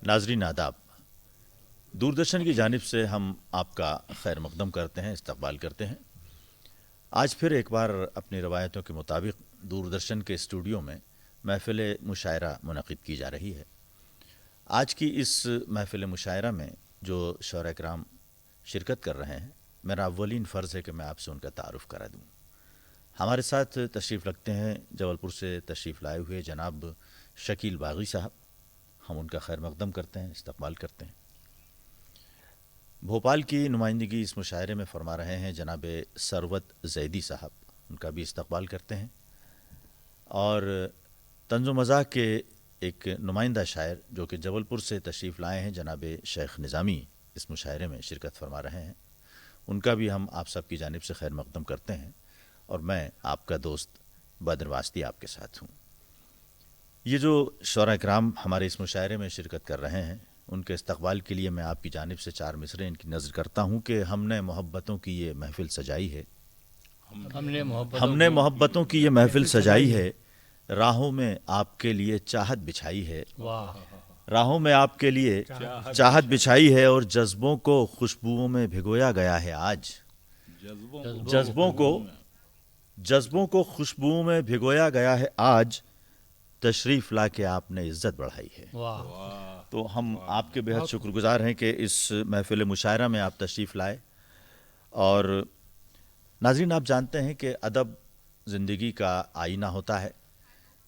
नाजरीन आदाब, दूरदर्शन की जानिब से हम आपका खैर मकदम करते हैं, इस्तकबाल करते हैं। आज फिर एक बार अपनी रवायतों के मुताबिक दूरदर्शन के स्टूडियो में महफ़िल मुशायरा मुनक़िद की जा रही है। आज की इस महफ़िल मुशायरा में जो शौरा किराम शिरकत कर रहे हैं, मेरा अव्वलीन फ़र्ज़ है कि मैं आपसे उनका तारुफ़ करा दूँ। हमारे साथ तशरीफ़ रखते हैं जबलपुर से तशरीफ़ लाए हुए जनाब शकील बागी साहब। हम उनका खैर मकदम करते हैं, इस्तकबाल करते हैं। भोपाल की नुमाइंदगी इस मुशायरे में फरमा रहे हैं जनाब सरवत ज़ैदी साहब, उनका भी इस्तकबाल करते हैं। और तंज़ो मज़ाह के एक नुमाइंदा शायर जो कि जबलपुर से तशरीफ़ लाए हैं जनाब शेख निज़ामी, इस मुशायरे में शिरकत फरमा रहे हैं। उनका भी हम आप सब की जानिब से खैर मकदम करते हैं और मैं आपका दोस्त बदर वास्ती आपके साथ हूँ। ये जो शौरा किराम हमारे इस मुशायरे में शिरकत कर रहे हैं, उनके इस्तकबाल के लिए मैं आपकी जानिब से 4 मिसरे इनकी नज़र करता हूँ कि हमने मोहब्बतों की ये महफ़िल सजाई है, हमने मोहब्बतों की ये महफ़िल सजाई है, राहों में आपके लिए चाहत बिछाई है, राहों में आपके लिए चाहत बिछाई है और जज्बों को खुशबुओं में भिगोया गया है आज, जज्बों को खुशबुओं में भिगोया गया है आज, तशरीफ़ ला के आपने इज़्ज़त बढ़ाई है। तो हम आपके बेहद शुक्रगुज़ार हैं कि इस महफ़िल मुशायरा में आप तशरीफ़ लाए। और नाज़रीन, आप जानते हैं कि अदब ज़िंदगी का आईना होता है।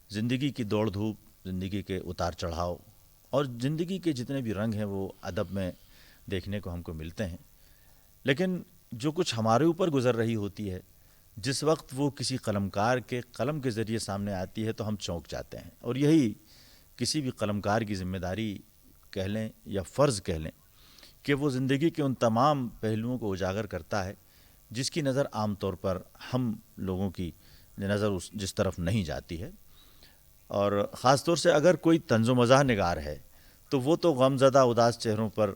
ज़िंदगी की दौड़ धूप, ज़िंदगी के उतार चढ़ाव और ज़िंदगी के जितने भी रंग हैं वो अदब में देखने को हमको मिलते हैं। लेकिन जो कुछ हमारे ऊपर गुज़र रही होती है, जिस वक्त वो किसी कलमकार के कलम के ज़रिए सामने आती है तो हम चौंक जाते हैं। और यही किसी भी कलमकार की ज़िम्मेदारी कह लें या फ़र्ज़ कह लें कि वो ज़िंदगी के उन तमाम पहलुओं को उजागर करता है जिसकी नज़र आम तौर पर हम लोगों की नज़र जिस तरफ नहीं जाती है। और ख़ास तौर से अगर कोई तंज़ो मज़ाह निगार है तो वो तो गमज़दा उदास चेहरों पर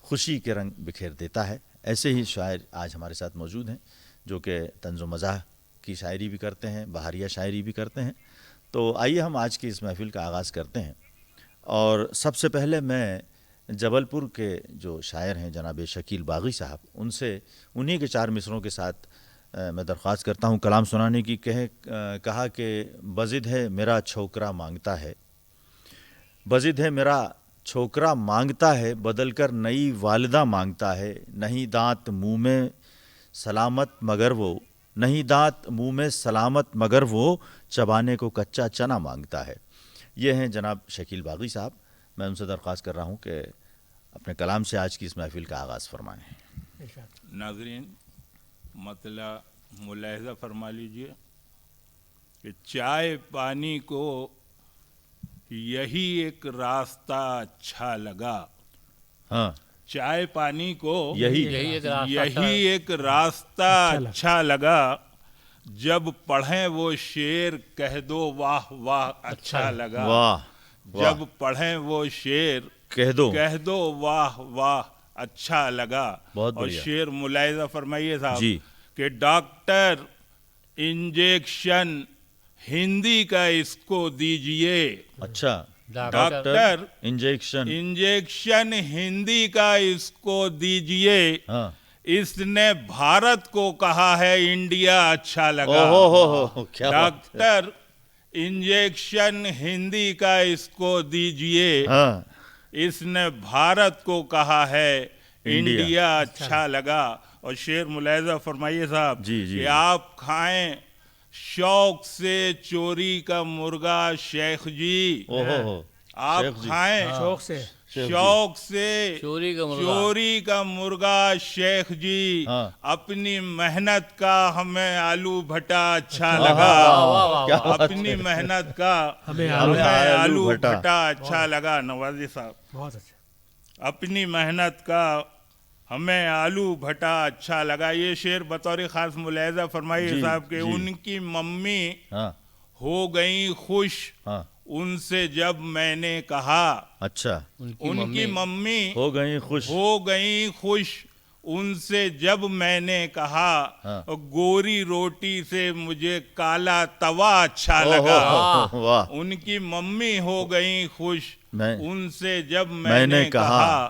खुशी के रंग बिखेर देता है। ऐसे ही शायर आज हमारे साथ मौजूद हैं जो कि तंज़ो मज़ाह की शायरी भी करते हैं, बहारिया शायरी भी करते हैं। तो आइए हम आज की इस महफ़िल का आगाज़ करते हैं। और सबसे पहले मैं जबलपुर के जो शायर हैं जनाब शकील बागी साहब, उनसे उन्हीं के 4 मिसरों के साथ मैं दरख्वास्त करता हूँ कलाम सुनाने की। कहा कि बज़िद है मेरा छोकरा मांगता है, बज़िद है मेरा छोकरा मांगता है, बदल कर नई वालिदा मांगता है, नहीं दांत मुँह में सलामत मगर वो, नहीं दांत मुँह में सलामत मगर वो, चबाने को कच्चा चना मांगता है। ये हैं जनाब शकील बागी साहब। मैं उनसे दरख्वास्त कर रहा हूँ कि अपने कलाम से आज की इस महफ़िल का आगाज़ फरमाएं। नाज़रीन, मतला मुलाहिज़ा फरमा लीजिए कि चाय पानी को यही एक रास्ता अच्छा लगा। हाँ, चाय पानी को यही एक रास्ता अच्छा लगा, जब पढ़ें वो शेर कह दो वाह वाह अच्छा लगा। वाह, जब पढ़ें वो शेर कह दो वाह वाह अच्छा लगा। बहुत और बढ़िया। शेर मुलाहिज़ा फरमाइए साहब जी। कि डॉक्टर इंजेक्शन हिंदी का इसको दीजिए। अच्छा, डॉक्टर इंजेक्शन हिंदी का इसको दीजिए। हाँ। इसने भारत को कहा है इंडिया अच्छा लगा। ओहो, क्या बात है। डॉक्टर इंजेक्शन हिंदी का इसको दीजिए। हाँ, इसने भारत को कहा है इंडिया इंडिया अच्छा लगा। और शेर मुलाहिज़ा फरमाइए साहब जी, जी। कि आप खाएं शौक से चोरी का मुर्गा शेख जी। ओहो, आप शेख जी। खाएं शौक से शौक से चोरी का मुर्गा शेख जी। हाँ। अपनी मेहनत का हमें आलू भट्टा अच्छा वाह, लगा। क्या बात अपनी है। मेहनत का हमें आलू भट्टा भट्टा अच्छा लगा। नवाजी साहब, बहुत अच्छा। अपनी मेहनत का हमें आलू भट्टा अच्छा लगा। ये शेर बतौर खास मुलाहिज़ा फरमाइए जी, साहब के जी। उनकी मम्मी हाँ, हो गई खुश हाँ। उनसे जब मैंने कहा। अच्छा, उनकी मम्मी हो गई खुश हो गई खुश ان سے جب میں نے کہا گوری روٹی سے مجھے کالا توا اچھا لگا، ان کی ممی ہو گئیں خوش ان سے جب میں نے کہا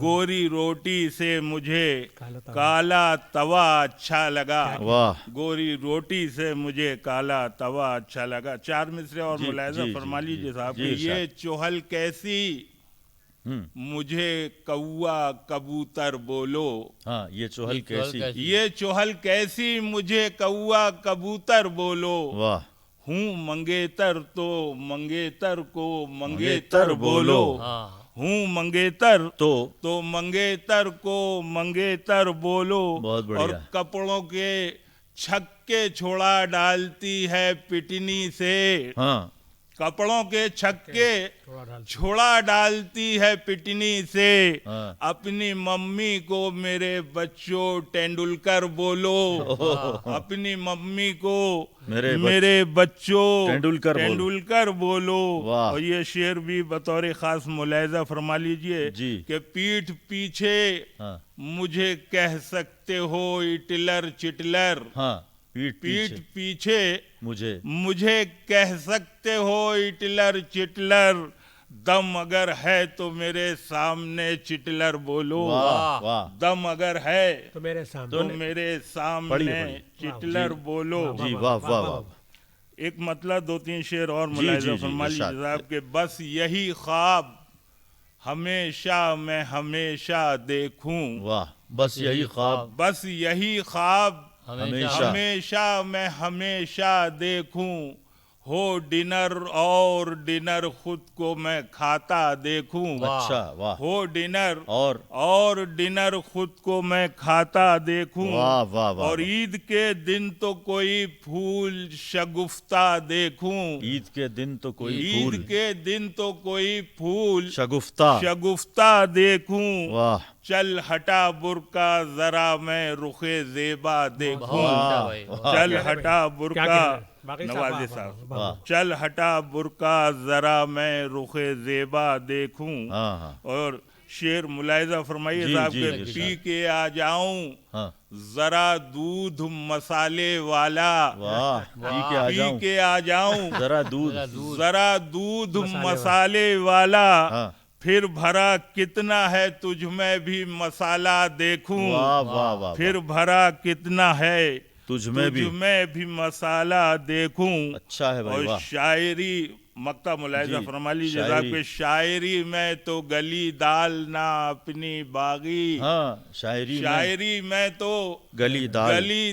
گوری روٹی سے مجھے کالا توا اچھا لگا، گوری روٹی سے مجھے کالا توا اچھا لگا۔ 4 مصرے اور ملاحظہ فرما لیجیے صاحب کہ یہ چوہل کیسی مجھے کوا کبوتر بولو، یہ چوہل کیسی، یہ چوہل کیسی مجھے کوا کبوتر بولو، ہوں منگیتر تو منگیتر کو منگیتر بولو، ہوں منگیتر تو منگیتر کو منگیتر بولو، اور کپڑوں کے چھکے چھوڑا ڈالتی ہے پٹنی سے، کپڑوں کے چھکے چھوڑا ڈالتی ہے پٹنی سے، اپنی ممی کو میرے بچوں ٹینڈولکر بولو، اپنی ممی کو میرے بچوں ٹینڈولکر بولو۔ اور یہ شعر بھی بطور خاص ملاحظہ فرما لیجئے کہ پیٹھ پیچھے مجھے کہہ سکتے ہو ہٹلر چٹلر، پیٹھ پیچھے مجھے کہہ سکتے ہو ہٹلر چٹلر، دم اگر ہے تو میرے سامنے چٹلر بولو، دم اگر ہے تو میرے سامنے چٹلر بولو۔ ایک مطلب 2-3 شعر اور ملاحظہ فرما لیجیے صاحب کہ بس یہی خواب ہمیشہ میں ہمیشہ دیکھوں، بس یہی خواب، بس یہی خواب ہمیشہ میں ہمیشہ دیکھوں، ہو ڈنر اور ڈنر خود کو میں کھاتا دیکھوں، ہو ڈنر اور ڈنر خود کو میں کھاتا دیکھوں، اور عید کے دن تو کوئی پھول شگفتہ دیکھوں، عید کے دن تو کوئی عید کے دن تو کوئی پھول شگفتہ دیکھوں، چل ہٹا برقع ذرا میں رخ زیبا دیکھوں، چل ہٹا برقع نوازی صاحب، چل ہٹا برقع ذرا میں رخ زیبا دیکھوں۔ اور شعر ملاحظہ فرمائیے صاحب کہ پی کے آ جاؤں ذرا دودھ مسالے والا، پی کے آ جاؤں ذرا دودھ مسالے والا، پھر بھرا کتنا ہے تجھ میں بھی مسالہ دیکھوں، پھر بھرا کتنا ہے تجھ میں بھی مسالہ دیکھوں۔ اچھا ہے اور شاعری مقطع ملاحظہ فرما لیجیے صاحب کہ شاعری میں تو گلی ڈالنا اپنی باغی، شاعری میں تو گلی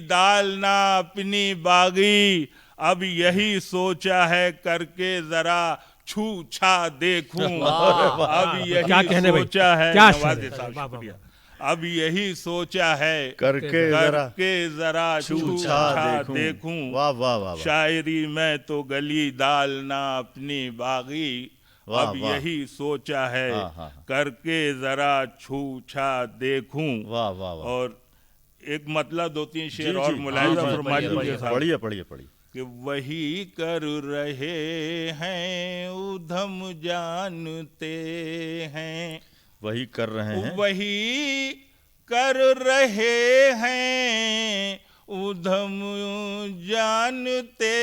ڈالنا اپنی باغی، اب یہی سوچا ہے کر کے ذرا چھو چھا دیکھوں، اب یہی سوچا ہے نوازی صاحب شکریہ، اب یہی سوچا ہے کر کے ذرا چھو چھا دیکھوں، شاعری میں تو گلی ڈالنا اپنی باغی، اب یہی سوچا ہے کر کے ذرا چھو چھا دیکھوں۔ اور ایک مطلب 2-3 شعر اور ملاحظہ فرما لیجیے صاحب پڑھیے کہ وہی کر رہے ہیں ادھم جانتے ہیں، وہی کر رہے ہیں، وہی کر رہے ہیں ادھم جانتے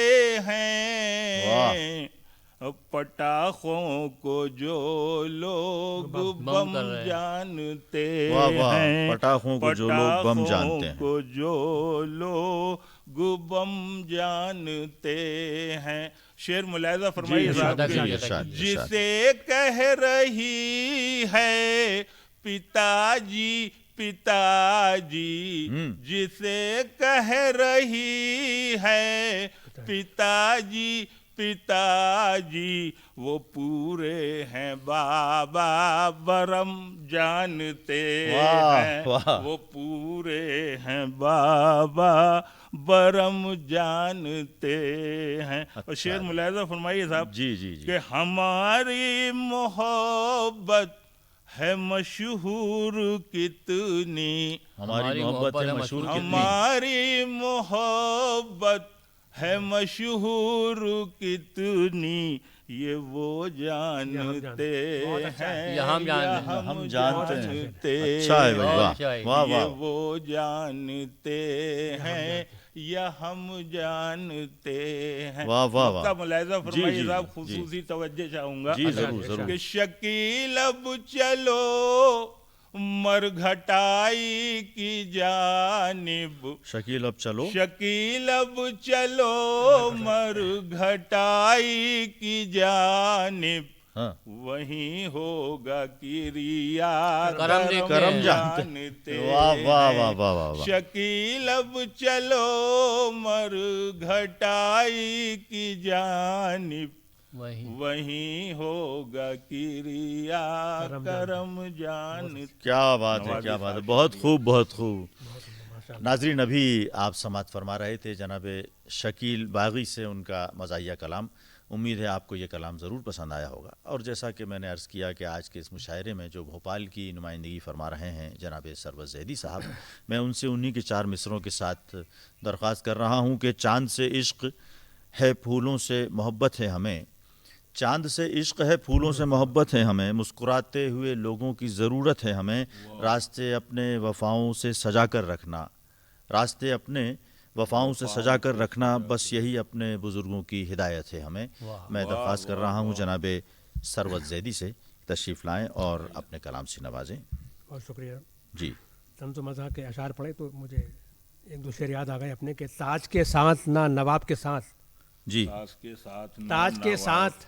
ہیں، پٹاخوں کو جو لوگ بم جانتے ہیں، پٹاخوں کو جو لوگ بم جانتے ہیں، کو جو لوگ بم جانتے ہیں۔ شعر ملاحظہ فرمائیے صاحب، جسے کہہ رہی ہے پتا جی پتا جی، جسے کہہ رہی ہے پتا جی پتا جی، وہ پورے ہیں بابا برم جانتے ہیں، وہ پورے ہیں بابا برم جانتے ہیں۔ اور شعر ملاحظہ فرمائیے صاحب کہ ہماری محبت ہے مشہور کتنی، ہماری محبت ہے مشہور کتنی، ہماری محبت ہے مشہور کتنی یہ وہ جانتے ہیں، ہم جانتے ہیں، اچھا ہے بھائی، واہ واہ یہ واہ، وہ جانتے ہیں یا ہم جانتے ہیں۔ واہ واہ واہ، نقطہ ملاحظہ جی فرمائیے جی صاحب، جی خصوصی توجہ چاہوں گا جی، ضرور ضرور، کہ شکیل اب چلو مرگھٹائی کی جانب، شکیل اب چلو، شکیل اب چلو مرگھٹائی کی جانب، ہاں، وہیں ہوگا کریا کرم جانتے، واہ واہ واہ واہ واہ واہ، شکیل اب چلو مرگھٹائی کی جانب، وہیں ہوگا کریا کرم جانتے۔ کیا بات ہے، کیا بات ہے، بہت خوب بہت خوب۔ ناظرین، ابھی آپ سماعت فرما رہے تھے جناب شکیل باغی سے ان کا مزاحیہ کلام۔ امید ہے آپ کو یہ کلام ضرور پسند آیا ہوگا، اور جیسا کہ میں نے عرض کیا کہ آج کے اس مشاعرے میں جو بھوپال کی نمائندگی فرما رہے ہیں جناب سرور زیدی صاحب، میں ان سے انہی کے 4 مصروں کے ساتھ درخواست کر رہا ہوں کہ چاند سے عشق ہے پھولوں سے محبت ہے ہمیں، چاند سے عشق ہے پھولوں سے محبت ہے ہمیں، مسکراتے ہوئے لوگوں کی ضرورت ہے ہمیں، راستے اپنے وفاؤں سے سجا کر رکھنا، راستے اپنے وفاؤں سے سجا کر رکھنا، بس یہی اپنے بزرگوں کی ہدایت ہے ہمیں۔ میں درخواست کر رہا ہوں جناب ثروت زیدی سے تشریف لائیں اور اپنے کلام سے نوازیں۔ بہت شکریہ جی، طنز و مزاح کے اشعار پڑھے تو مجھے ایک دو شعر یاد آ گئے اپنے کہ تاج کے ساتھ نہ نواب کے ساتھ، جی، تاج کے ساتھ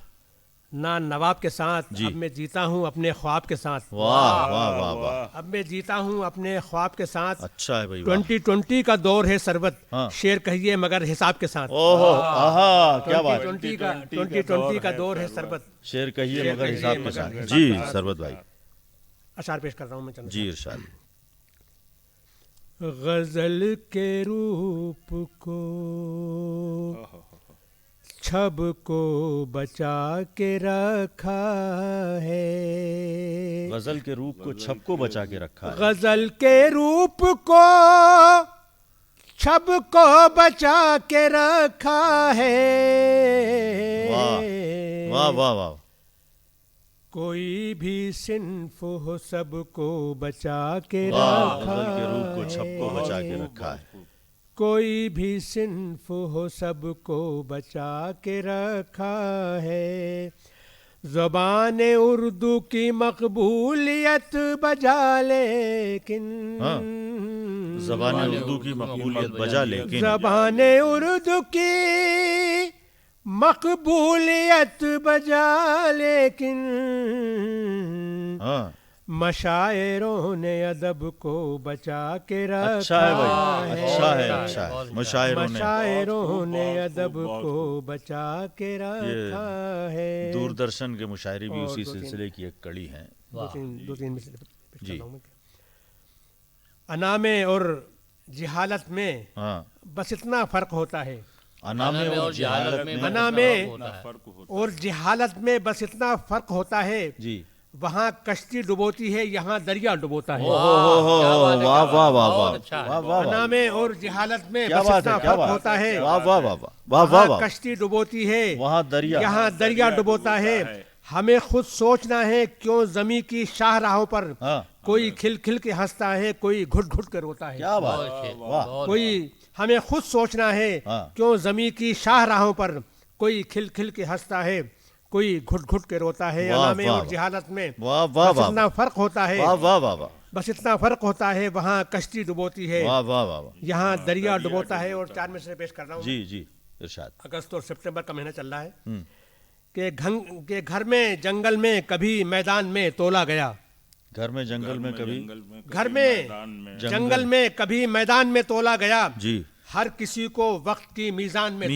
نہ نواب کے ساتھ، جی، اب میں جیتا ہوں اپنے خواب کے ساتھ، واہ واہ واہ واہ، اب میں جیتا ہوں اپنے خواب کے ساتھ، اچھا ہے بھائی، واہ، 2020 کا دور ہے سربت، ہاں، شعر کہیے مگر حساب کے ساتھ، اوہو، آہا، کیا بات، 2020 کا دور ہے سربت، شعر کہیے مگر حساب کے ساتھ، جی ثروت بھائی، اشعار پیش کر رہا ہوں میں چند۔ جی ارشاد۔ غزل کے روپ کو چھب کو بچا کے رکھا ہے، غزل کے روپ کو چھپ کو بچا کے رکھا ہے، غزل کے روپ کو چھب کو بچا کے رکھا ہے، واہ واہ واہ، کوئی بھی صنف ہو سب کو بچا کے واہ، رکھا غزل کے روپ کو چھپ کو بچا کے ہے، رکھا ہے، کوئی بھی صنف ہو سب کو بچا کے رکھا ہے، زبان اردو کی مقبولیت بجا لیکن، زبان اردو کی مقبولیت بجا لیکن، زبان اردو کی مقبولیت بجا لیکن، ہاں، مشاعروں نے ادب کو بچا کے رکھا اچھا ہے بھائی، اچھا ہے، اچھا ہے، مشاعروں نے ادب کو بچا کے رکھا ہے، دوردرشن کے مشاعرے بھی اسی سلسلے کی ایک کڑی ہیں۔ دو تین مثال جی، انا میں اور جہالت میں ہاں، بس اتنا فرق ہوتا ہے، انا میں اور جہالت میں، انا میں اور جہالت میں بس اتنا فرق ہوتا ہے، جی، وہاں کشتی ڈبوتی ہے یہاں دریا ڈبوتا ہے، واہ واہ واہ واہ واہ، انا میں اور جہالت میں کیا بس بات ہے، اتنا کیا فرق بات ہوتا ہے، واہ واہ واہ واہ واہ وہاں واہ، کشتی ڈبوتی ہے وہاں دریا، یہاں دریا ڈبوتا ہے، ہمیں خود سوچنا ہے کیوں زمیں کی شاہراہوں پر ہاں، کوئی کھل کھل کے ہنستا ہے، کوئی گھٹ گھٹ کے روتا ہے، کیا بات ہے، واہ، کوئی ہمیں خود سوچنا ہے ہاں، کیوں زمیں کی شاہراہوں پر کوئی کھل کھل کے ہنستا ہے، کوئی گھٹ گھٹ کے روتا ہے، واہ، انا میں واہ، اور جہالت میں واہ واہ بس اتنا فرق ہوتا ہے، واہ واہ واہ واہ، بس اتنا فرق ہوتا ہے، وہاں کشتی ڈبوتی ہے واہ واہ واہ واہ، یہاں دریا ڈبوتا ہے۔ اور 4 مصرے پیش کر رہا ہوں، جی جی ارشاد۔ اگست اور سپتمبر کا مہینہ چل رہا ہے ہوں، کہ گھر میں جنگل میں کبھی میدان میں تولا گیا، گھر میں جنگل میں کبھی، گھر میں جنگل میں کبھی میدان میں تولا گیا، جی، ہر کسی کو وقت کی میزان میں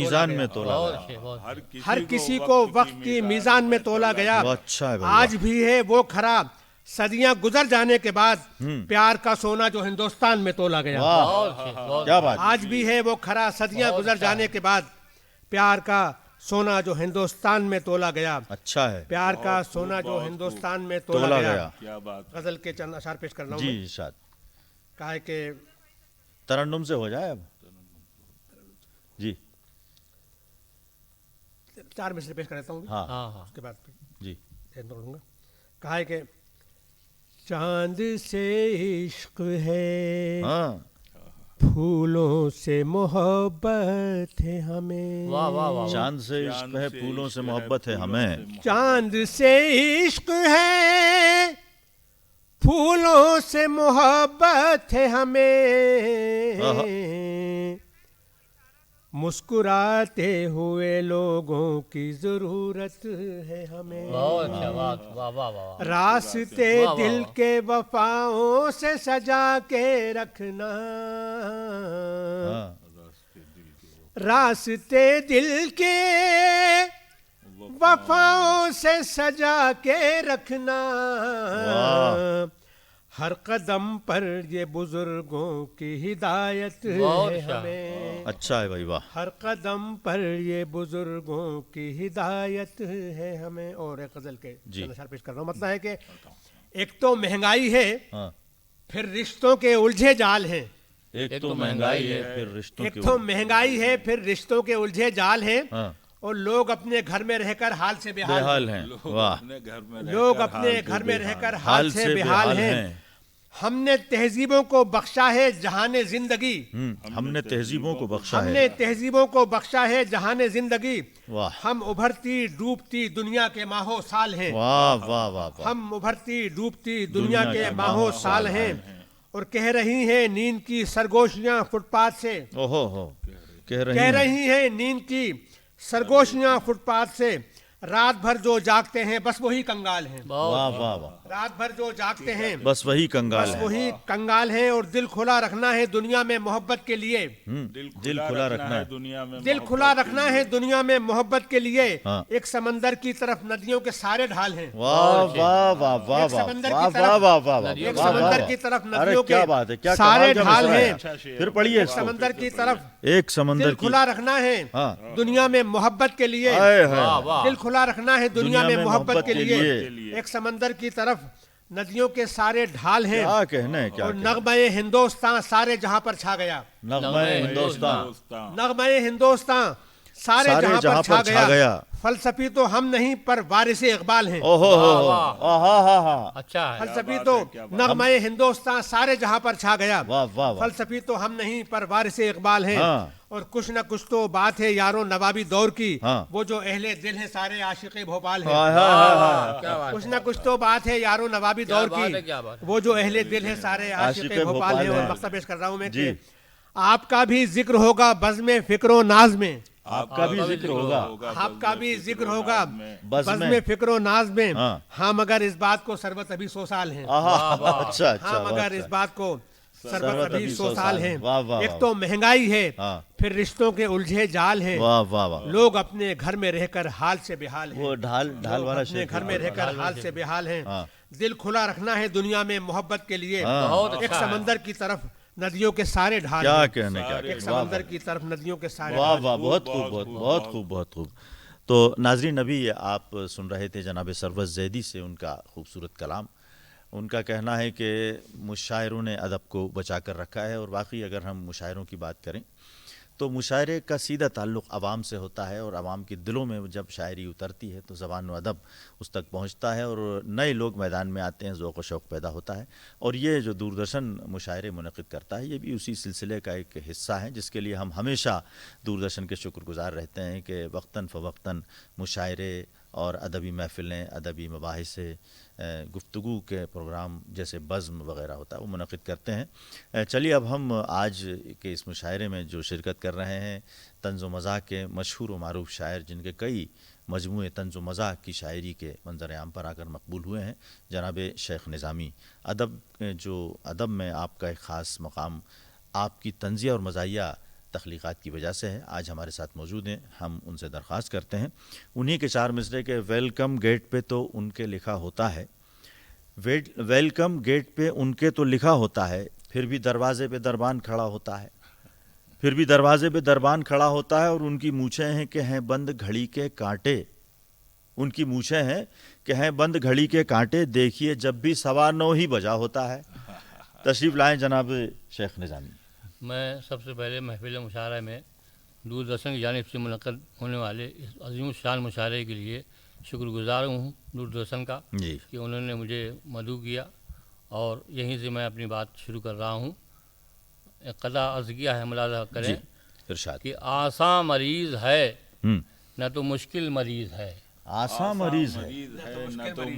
تولا گیا، ہر کسی کو وقت کی میزان میں تولا گیا، وہ اچھا ہے بھائی، آج بھی ہے وہ کھرا صدیاں گزر جانے کے بعد پیار کا سونا جو ہندوستان میں تولا گیا، واہ، کیا بات، آج بھی ہے وہ کھرا صدیاں گزر جانے کے بعد پیار کا سونا جو ہندوستان میں تولا گیا، اچھا ہے، پیار کا سونا جو ہندوستان میں تولا گیا۔ کیا بات، غزل کے چند اشعار پیش کر رہا ہوں جی میں، ارشاد۔ کہا ہے کہ ترنم سے ہو جائے اب، جی، 4 मिसरे पेश कर देता हूँ हाँ हाँ उसके बाद जी करूँगा। कहा है कि चांद से इश्क है, हाँ फूलों से मोहब्बत है हमें। वाह वाह वाह वाह। चांद से इश्क है, फूलों से मोहब्बत है हमें। चांद से इश्क है, फूलों से मोहब्बत है हमें। मुस्कुराते हुए लोगों की जरूरत है हमें। बहुत अच्छा, वाह वाह वाह वाह। रास्ते वाह, वाह, दिल वाह। के वफाओं से सजा के रखना, हाँ रास्ते दिल के वफाओं से सजा के रखना। हर कदम पर ये बुजुर्गों की हिदायत बहुत है अच्छा। हमें। अच्छा है भाई, वाह। हर कदम पर ये बुजुर्गों की हिदायत है हमें। और एक गजल के जी। नशर पेश कर रहा हूँ। मतलब है कि एक तो महंगाई है, हाँ फिर रिश्तों के उलझे जाल हैं। एक तो महंगाई है, फिर रिश्तों एक की तो महंगाई है, फिर रिश्तों के उलझे जाल हैं। हाँ और लोग अपने घर में रहकर हाल से बेहाल हैं। बेहाल हैं, वाह। अपने घर में लोग रहकर अपने हाल घर से में बेहाल। रहकर हाल से बेहाल हैं। हमने तहजीबों को बख्शा है जहाने जिंदगी। हमने तहजीबों को बख्शा हमने है, तहजीबों को बख्शा है जहाने जिंदगी। वाह हम उभरती डूबती दुनिया के माहो साल हैं। वाह वाह वाह वाह। हम उभरती डूबती दुनिया के माहो साल हैं। और कह रही हैं नींद की सरगोशियां फुटपाथ से। ओहो हो, कह कह रही हैं नींद की सरगोशियां फुटपाथ से। रात भर जो जागते हैं बस वही कंगाल हैं। वाह वाह वाह। रात भर जो जागते हैं बस वही कंगाल बस है। वही कंगाल हैं। और दिल खुला रखना है दुनिया में मोहब्बत के लिए। दिल खुला रखना है दुनिया में दिल मोहब्बत खुला के रखना लिए। है दुनिया में मोहब्बत के लिए। हाँ। एक समंदर की तरफ नदियों के सारे ढाल हैं। वाह वाह वाह वाह एक वाह समंदर वाह की तरफ- वाह वाह वाह वाह नदियों एक वाह, समंदर वाह। की तरफ अरे नदियों क्या के बात है, क्या सारे कमाल का ढाल मिसरा है। हैं। अच्छा शेर। फिर पढ़िए एक इसको। समंदर की तरफ एक समंदर दिल की, खुला रखना है हाँ दुनिया में मोहब्बत के लिए। आए वाह हाय, वाह। दिल खुला रखना है दुनिया में मोहब्बत के लिए। लिए। एक समंदर की तरफ नदियों के सारे ढाल हैं। क्या कहना है, क्या और कहना है। नगमे हिंदुस्तान सारे जहां पर छा गया। नगमा हिंदुस्तान, नगमे हिंदुस्तान सारे जहां पर छा गया। फलसफी तो हम नहीं पर वारिस इकबाल हैं। ओहो हो, आहा हा हा, अच्छा है। फलसफी बात तो है, क्या बात नगमे हिंदुस्तान सारे जहां पर छा गया। वाह वाह वाह। फलसफी तो हम नहीं पर वारिस इकबाल हैं। हाँ। और कुछ न कुछ तो बात है यारों नवाबी दौर की। हाँ। वो जो अहले दिल है सारे आशिक भोपाल हैं। हाय हाय हाय हाय। क्या बात कुछ है। न कुछ तो बात है यारों नवाबी क्या दौर बात है, की। क्या बात है। वो जो अहले दिल है सारे आशिक आशिक भोपाल भोपाल हैं। हैं। और मकसद पेश कर रहा हूं मैं जी। कि आपका भी जिक्र होगा बज़्म फिक्रो नाज में। आपका भी जिक्र होगा आपका भी जिक्र होगा बज़्म बज़्म फिक्रो नाज में। हाँ। हाँ मगर इस बात को सरबत अभी 100 साल हैं। आहा, अच्छा अच्छा, हाँ मगर बहुत इस अच्छा। बात को सरबत अभी 100 साल हैं। वाह, वाह, एक वाह। तो महंगाई है, हाँ। फिर रिश्तों के उलझे जाल हैं। वाह वाह वाह। लोग अपने घर में रहकर हाल से बेहाल हैं। वो ढाल ढाल लोग वाला अपने शेर घर में रहकर हाल से बेहाल हैं। हाँ। दिल खुला रखना है दुनिया में मोहब्बत के लिए। हाँ। बहुत एक अच्छा है। समंदर की तरफ नदियों के सारे ढाल क्या हैं। कहने, क्या एक कहने, समंदर की तरफ नदियों के सारे वाह ढाल वाह, हैं। बहुत खूब, बहुत खूब, बहुत खूब। तो नाजरीन, अभी आप सुन रहे थे जनाब सरवत ज़ैदी से उनका खूबसूरत कलाम। उनका कहना है कि मुशायरों ने अदब को बचा कर रखा है। और वाकई अगर हम मुशायरों की बात करें तो मुशायरे का सीधा ताल्लुक़ आवाम से होता है। और आवाम के दिलों में जब शायरी उतरती है तो ज़बान व अदब उस तक पहुँचता है और नए लोग मैदान में आते हैं, ज़ौक़ व शौक़ पैदा होता है। और ये जो दूरदर्शन मुशायरे मुनक़िद करता है, ये भी उसी सिलसिले का एक हिस्सा है, जिसके लिए हम हमेशा दूरदर्शन के शुक्रगुज़ार रहते हैं कि वक्तन फ़वक्तन मुशायरे और अदबी महफ़िलें, अदबी मबाहिसे, गुफ्तगू के प्रोग्राम जैसे बज़्म वग़ैरह होता है वो मुनक़िद करते हैं। चलिए अब हम आज के इस मुशायरे में जो शिरकत कर रहे हैं, तंज़ व मज़ाह के मशहूर व मारूफ़ शायर जिनके कई मजमूए तंज़ व मज़ाह की शायरी के मंज़र आम पर आकर मकबूल हुए हैं, जनाब शेख निज़ामी। अदब में आपका एक ख़ास मकाम आपकी तंज़िया और मज़ाहिया तख्लीक़ात की वजह से है। आज हमारे साथ मौजूद हैं, हम उनसे दरख्वास्त करते हैं उन्हीं के 4 मिसरे के वेलकम गेट पे तो उनके लिखा होता है, वेलकम गेट पे उनके तो लिखा होता है, फिर भी दरवाज़े पे दरबान खड़ा होता है, फिर भी दरवाज़े पे दरबान खड़ा होता है। और उनकी मूछें हैं कि हैं बंद घड़ी के कांटे, उनकी मूछें हैं कि हैं बंद घड़ी के कांटे, देखिए जब भी 9:15 ही बजा होता है। तशरीफ़ लाएँ जनाब शेख निज़ामी। मैं सबसे पहले महफिल मुशायरा में दूरदर्शन की जानिब से मुनक़्क़द होने वाले इस अज़ीम शान मुशायरे के लिए शुक्रगुज़ार हूँ दूरदर्शन का जी कि उन्होंने मुझे मदऊ किया और यहीं से मैं अपनी बात शुरू कर रहा हूँ। एक क़ज़ा अर्ज़ किया है, मुलाज़ा जी करें इरशाद। कि आसान मरीज़ है हम्म, न तो मुश्किल मरीज़ है। आसान मरीज है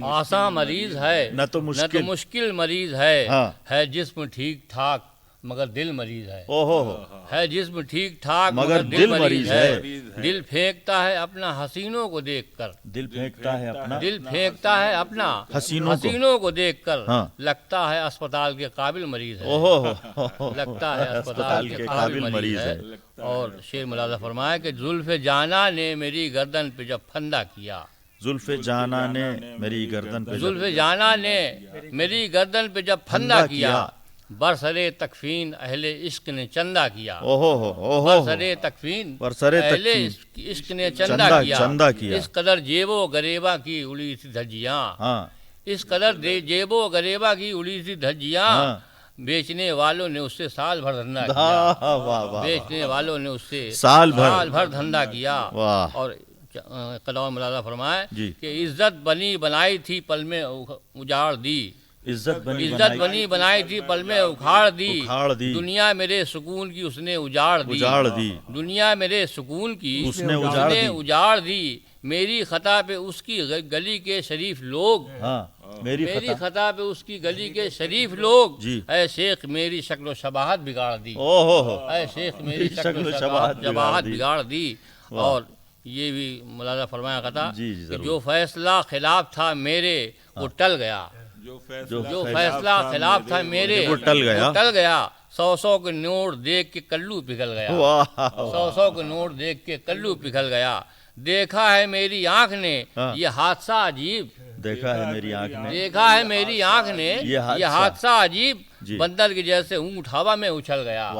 आसान मरीज़ है न तो मुश्किल मरीज़ है। हाँ। है जिस्म ठीक ठाक मगर दिल मरीज़ है। ओहो है जिस्म ठीक ठाक मगर दिल मरीज है। दिल फेंकता है अपना हसीनों को देखकर। दिल फेंकता है अपना दिल फेंकता है अपना हसीनों को। देखकर। हाँ। लगता है अस्पताल के काबिल मरीज है। ओहो लगता है अस्पताल के काबिल मरीज है। और शेर मुलाज़ा फरमाया कि जुल्फ़े जाना ने मेरी गर्दन पे जब फंदा किया। जुल्फ़े जाना ने मेरी गर्दन पे जुल्फ़े जाना ने मेरी गर्दन पे जब फंदा किया। बरसरे तकफीन अहले इश्क ने चंदा किया। ओहो बरसरे तकफीन अहले इश्क ने चंदा किया। इस कदर जेबो गरीबा की उड़ी सी धज्जियाँ। हाँ इस कदर जेबो गरीबा की उड़ी सी धज्जियाँ। बेचने वालों ने उससे साल भर धंधा किया। वाह वाह बेचने वालों ने उससे साल भर धंधा किया। वाह। और कदम मुलाज़ा फरमाए जी। कि इज्जत बनी बनाई थी पल में उजाड़ दी। इज्जत बनी बनाई थी पल में उखाड़ उखाड़ दी। दुनिया मेरे सुकून की उसने उजाड़ दी। दुनिया मेरे सुकून की उसने उजाड़ दी। मेरी खता पे उसकी गली के शरीफ लोग। हाँ मेरी खता पे उसकी गली के शरीफ लोग। जी। ऐ शेख मेरी शक्ल शबाहत बिगाड़ दी। ओहो ऐ शेख मेरी शक्ल शबाहत बिगाड़ दी। और ये भी मुलाज़ा फरमाया कथा कि जो फैसला खिलाफ था मेरे वो टल गया। जो फैसला खिलाफ था मेरे वो टल गया। 100 के नोट देख के कल्लू पिघल गया। 100 के नोट देख के कल्लू पिघल गया। देखा है मेरी आंख ने ये हादसा अजीब। देखा है मेरी आंख ने ये हादसा अजीब। बंदर के जैसे ऊंट हवा में उछल गया।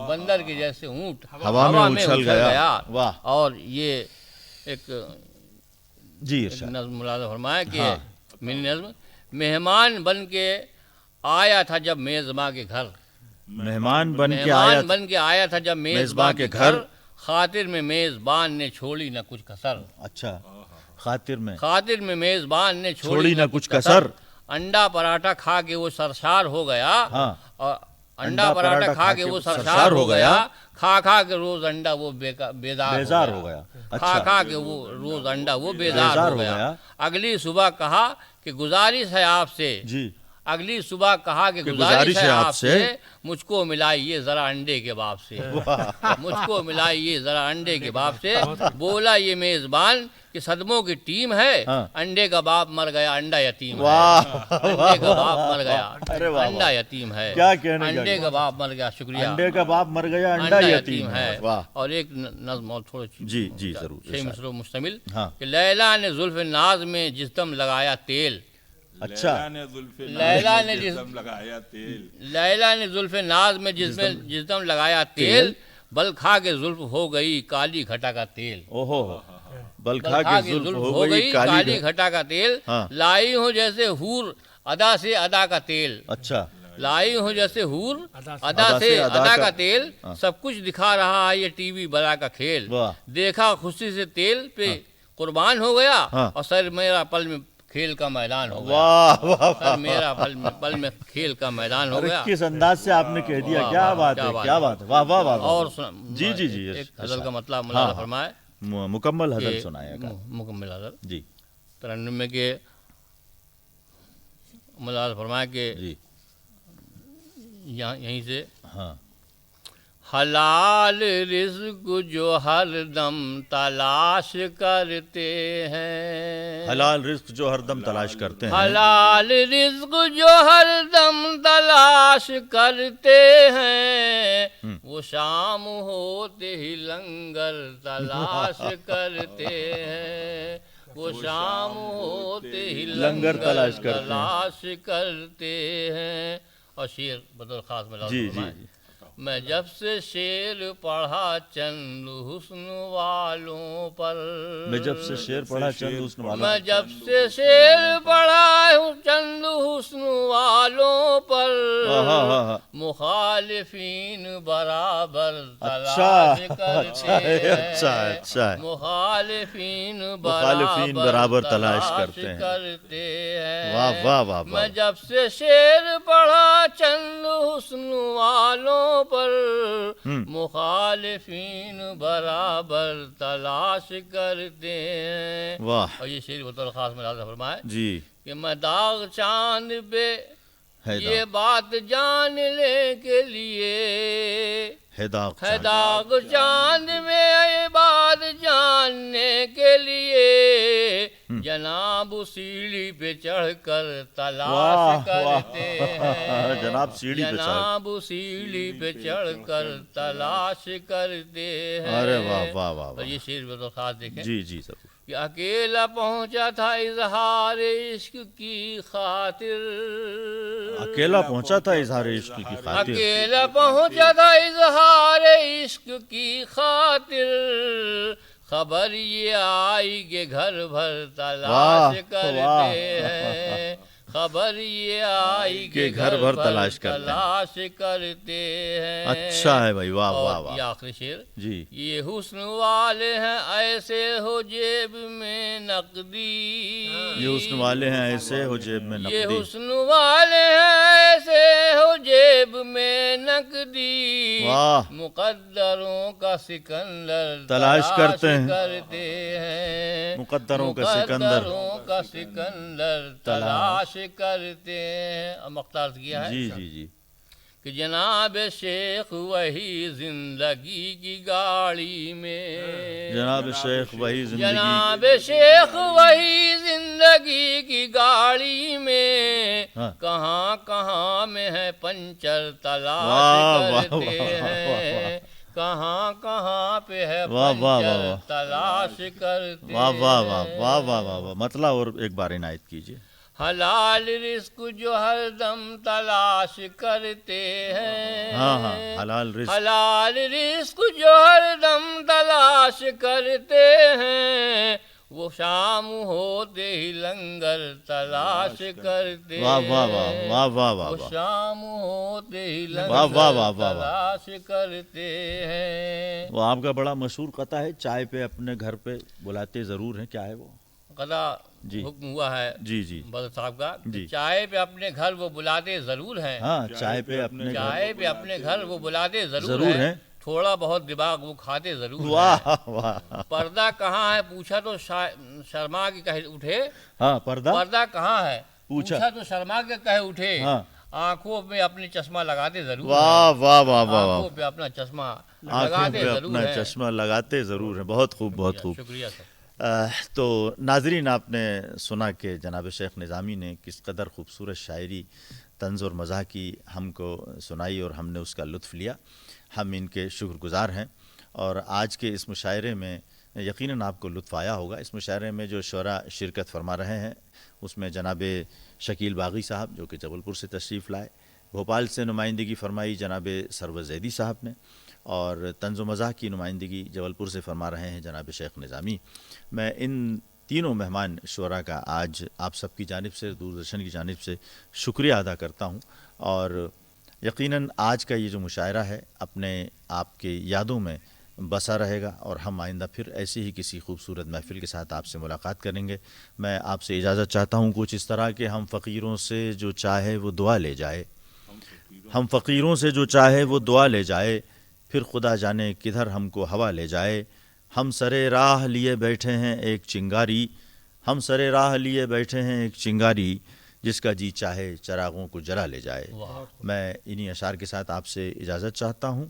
बंदर के जैसे ऊंट हवा में उछल गया। और ये एक जी नज़्म मुलाज़ा फरमाया कि मिनी नज़्म मेहमान बन के आया था जब मेज़बां के घर। मेहमान बन के आया था जब मेज़बां के घर। खातिर में मेज़बान ने छोड़ी न कुछ कसर। अच्छा खातिर में मेज़बान ने छोड़ी न कुछ कसर। अंडा पराठा खा के वो सरशार हो गया। और अंडा पराठा खा के वो सरशार हो गया। खा के रोज अंडा वो बेजार हो गया। खा के वो रोज अंडा वो बेजार हो गया। अगली सुबह कहा कि गुजारिश है आपसे। अगली सुबह कहा कि गुजारिश है आपसे मुझको मिलाइए जरा अंडे के बाप से। मुझको मिलाइए जरा अंडे के बाप से। बोला ये मेजबान कि सदमों की टीम है। अंडे का बाप मर गया अंडा यतीम है। अंडे का बाप मर गया अंडा यतीम है। क्या कहने अंडे का बाप मर गया। शुक्रिया। अंडे का बाप मर गया अंडा यतीम है। और एक नज़्म और थोड़ी जी जरूर 6 मिसरों मुश्तमिल कि लैला ने जुल्फ नाज में जिस दम लगाया तेल। अच्छा लैला ने जुल्फ नाज में जिस दम लगाया तेल। बल खा के जुल्फ हो गई काली घटा का तेल। ओहो बल खा के जुल्फ हो गई काली घटा का तेल। लाई हो जैसे हूर अदा से अदा का तेल। अच्छा लाई हो जैसे हूर अदा से अदा का तेल। सब कुछ दिखा रहा है ये टीवी बड़ा का खेल। देखा खुशी से तेल पे कुर्बान हो गया। और सर मेरा पल में खेल का मैदान हो गया। सर मेरा पल में खेल का मैदान हो गया। किस अंदाज से आपने कह दिया। क्या बात है वाह वाह वाह। और जी एक गजल का मतलब मुलाज़ा फरमाए। मुकम्मल हज़ल सुनाएगा। मुकम्मल हज़ल जी तरन्नुम में के मुलाज़ा फरमाए के यहीं से हलाल रिज़्क़ जो हर दम तलाश करते हैं। हलाल रिज़्क़ जो हर दम तलाश करते हैं। हलाल रिज़्क़ जो हर दम तलाश करते हैं। वो शाम होते ही लंगर तलाश करते हैं। वो शाम होते ही लंगर तलाश करते हैं। और शेर बतौर खास में میں جب سے شعر پڑھا چند حسن والوں پر، میں جب سے شعر پڑھا چند حسن والوں میں جب سے شعر پڑھا چند حسن والوں پر، مخالفین برابر تلاش کرتے ہیں، مخالفین برابر تلاش کرتے ہیں۔ واہ واہ واہ، میں جب سے شعر پڑھا چند حسن والوں پر، مخالفین برابر تلاش کرتے ہیں۔ واہ، اور یہ شعر بطور خاص ملاحظہ فرمائے جی کہ میں داغ چاند پہ یہ بات جان لے کے لیے، ہے داغ چاند میں یہ بات جاننے کے لیے، جناب سیڑھی پہ چڑھ کر تلاش کرتے ہیں، جناب سیڑھی پہ چڑھ کر تلاش کرتے ہیں۔ ارے واہ واہ واہ، اور یہ شعر بطور خاص دیکھیں جی جی ضرور، کہ اکیلا پہنچا تھا اظہار عشق کی خاطر، اکیلا پہنچا تھا اظہار عشق کی خاطر، اکیلا پہنچا تھا اظہار عشق کی خاطر، خبر یہ آئی کہ گھر بھر تلاش کرتے ہیں، خبر یہ آئی کہ گھر بھر تلاش کرتے ہیں۔ اچھا ہے بھائی، واہ واہ واہ، یہ آخری شعر، جی یہ حسن والے ہیں ایسے ہو جیب میں نقدی، یہ حسن والے ہیں ایسے ہو جیب میں یہ نقدی، حسن والے ہیں ایسے ہو جیب میں نقدی، واہ، مقدروں کا سکندر تلاش کرتے ہیں، مقدروں کا سکندر تلاش کرتے ہیں۔ اب مختار کیا ہے جی جی جی، کہ جناب شیخ وہی زندگی کی گاڑی میں، جناب شیخ وہی زندگی، جناب شیخ وہی زندگی کی گاڑی میں، کہاں کہاں میں ہے پنچر تلاش کرتے ہیں، کہاں کہاں پہ ہے پنچر تلاش کرتے ہیں۔ واہ واہ واہ واہ واہ واہ واہ، مطلب اور ایک بار عنایت کیجیے۔ حلال رزق جو ہر دم تلاش کرتے ہیں، حلال رزق، حلال رزق جو ہر دم تلاش کرتے ہیں، وہ شام ہوتے ہی لنگر تلاش کرتے ہیں، واہ واہ واہ واہ واہ واہ، وہ شام ہوتے ہی واہ واہ واہ لنگر تلاش کرتے ہیں۔ وہ آپ کا بڑا مشہور قطع ہے، چائے پہ اپنے گھر پہ بلاتے ضرور ہیں، کیا ہے وہ قضا جی حکم ہوا ہے جی جی بدر صاحب کا، جی، چائے پہ اپنے گھر وہ بلاتے ضرور ہیں، ہاں چائے پہ اپنے چائے پہ اپنے گھر وہ بلاتے ضرور ہیں، تھوڑا بہت دماغ وہ کھاتے ضرور ہیں۔ واہ واہ، پردہ کہاں ہے پوچھا تو شرما کے کہے اٹھے، ہاں پردہ کہاں ہے پوچھا تو شرما کے کہے اٹھے، ہاں، آنکھوں میں اپنے چشمہ لگاتے ضرور ہیں، واہ واہ واہ واہ، آنکھوں پہ اپنا چشمہ آنکھوں لگاتے پہ ضرور اپنا ہیں۔ چشمہ لگاتے ضرور ہیں، بہت خوب بہت خوب۔ شکریہ سر۔ تو ناظرین، آپ نے سنا کہ جناب شیخ نظامی نے کس قدر خوبصورت شاعری، طنز اور مزاح کی ہم کو سنائی اور ہم نے اس کا لطف لیا، ہم ان کے شکر گزار ہیں۔ اور آج کے اس مشاعرے میں یقیناً آپ کو لطف آیا ہوگا۔ اس مشاعرے میں جو شعراء شرکت فرما رہے ہیں اس میں جناب شکیل باغی صاحب جو کہ جبل پور سے تشریف لائے، بھوپال سے نمائندگی فرمائی جناب سرور زیدی صاحب نے، اور طنز و مزاح کی نمائندگی جبل پور سے فرما رہے ہیں جناب شیخ نظامی۔ میں ان تینوں مہمان شعراء کا آج آپ سب کی جانب سے، دوردرشن کی جانب سے شکریہ ادا کرتا ہوں، اور یقیناً آج کا یہ جو مشاعرہ ہے اپنے آپ کے یادوں میں بسا رہے گا، اور ہم آئندہ پھر ایسی ہی کسی خوبصورت محفل کے ساتھ آپ سے ملاقات کریں گے۔ میں آپ سے اجازت چاہتا ہوں کچھ اس طرح کہ ہم فقیروں سے جو چاہے وہ دعا لے جائے، ہم فقیروں سے جو چاہے وہ دعا لے جائے، پھر خدا جانے کدھر ہم کو ہوا لے جائے۔ ہم سرے راہ لیے بیٹھے ہیں ایک چنگاری، ہم سرے راہ لیے بیٹھے ہیں ایک چنگاری، جس کا جی چاہے چراغوں کو جلا لے جائے۔ میں انہی اشعار کے ساتھ آپ سے اجازت چاہتا ہوں،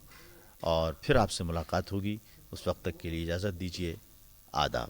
اور پھر آپ سے ملاقات ہوگی۔ اس وقت تک کے لیے اجازت دیجیے، آداب۔